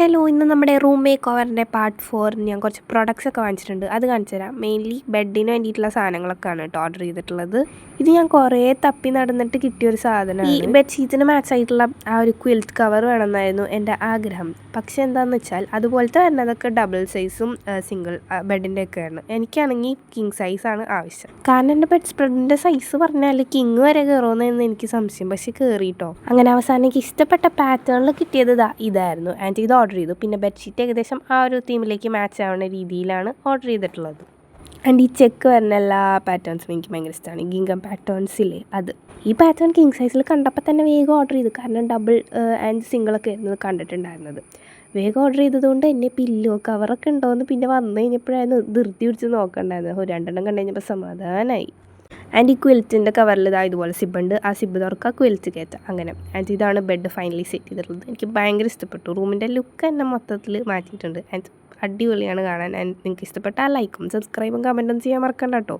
Hello, ഇന്ന് നമ്മുടെ room make ഓവറിൻ്റെ part 4 ഞാൻ കുറച്ച് പ്രൊഡക്ട്സ് ഒക്കെ വാങ്ങിച്ചിട്ടുണ്ട്. അത് കാണിച്ചു തരാം. മെയിൻലി ബെഡിന് വേണ്ടിയിട്ടുള്ള സാധനങ്ങളൊക്കെയാണ് കേട്ടോ ഓർഡർ ചെയ്തിട്ടുള്ളത്. ഇത് ഞാൻ കുറേ തപ്പി നടന്നിട്ട് കിട്ടിയൊരു സാധനമാണ്. ഈ ബെഡ്ഷീറ്റിന് മാച്ച് ആയിട്ടുള്ള ആ ഒരു ക്വിൽറ്റ് കവർ വേണമെന്നായിരുന്നു എൻ്റെ ആഗ്രഹം. പക്ഷേ എന്താണെന്ന് വെച്ചാൽ അതുപോലത്തെ വരുന്നതൊക്കെ ഡബിൾ സൈസും സിംഗിൾ ബെഡിൻ്റെ ഒക്കെയാണ്. എനിക്കാണെങ്കിൽ കിങ് സൈസാണ് ആവശ്യം. കാരണം എൻ്റെ ബെഡ് സ്പ്രെഡിൻ്റെ സൈസ് പറഞ്ഞാൽ കിങ് വരെ കയറുമെന്ന് എനിക്ക് സംശയം. പക്ഷേ കയറിയിട്ടോ. അങ്ങനെ അവസാനം എനിക്ക് ഇഷ്ടപ്പെട്ട പാറ്റേണിൽ കിട്ടിയത് ഇതായിരുന്നു. ആൻഡ് ഇത് ഓർഡർ ചെയ്തു. പിന്നെ ബെഡ്ഷീറ്റ് ഏകദേശം ആ ഒരു തീമിലേക്ക് മാച്ച് ആവുന്ന രീതിയിലാണ് ഓർഡർ ചെയ്തിട്ടുള്ളത്. ആൻഡ് ഈ ചെക്ക് വരുന്ന എല്ലാ പാറ്റേൺസും എനിക്ക് ഭയങ്കര ഇഷ്ടമാണ്. ഗിങ്കം പാറ്റേൺസില്ലേ അത്. ഈ പാറ്റേൺ കിങ് സൈസിൽ കണ്ടപ്പോൾ തന്നെ വേഗം ഓർഡർ ചെയ്തു. കാരണം ഡബിൾ ആൻഡ് സിംഗിളൊക്കെ ആയിരുന്നു കണ്ടിട്ടുണ്ടായിരുന്നത്. വേഗം ഓർഡർ ചെയ്തതുകൊണ്ട് എന്നെ പില്ലോ കവറൊക്കെ ഉണ്ടോയെന്ന് പിന്നെ വന്നു കഴിഞ്ഞപ്പോഴായിരുന്നു ധൃതി പിടിച്ച് നോക്കണ്ടായിരുന്നത്. 2 കണ്ടു കഴിഞ്ഞപ്പോൾ സമാധാനമായി. ആൻഡ് ഈ ക്വിൽറ്റിൻ്റെ കവറിൽ ഇതുപോലെ സിബുണ്ട്. ആ സിബ് തുറക്കുക, ക്വിൽറ്റ് കയറ്റുക, അങ്ങനെ. ആൻഡ് ഇതാണ് ബെഡ് ഫൈനലി സെറ്റ് ചെയ്തിട്ടുള്ളത്. എനിക്ക് ഭയങ്കര ഇഷ്ടപ്പെട്ടു. റൂമിൻ്റെ ലുക്ക് എന്നെ മൊത്തത്തിൽ മാറ്റിയിട്ടുണ്ട്. ആൻഡ് അടിപൊളിയാണ് കാണാൻ. ആൻഡ് നിങ്ങൾക്ക് ഇഷ്ടപ്പെട്ടാൽ ലൈക്കും സബ്സ്ക്രൈബും കമൻറ്റും ചെയ്യാൻ മറക്കണ്ട കേട്ടോ.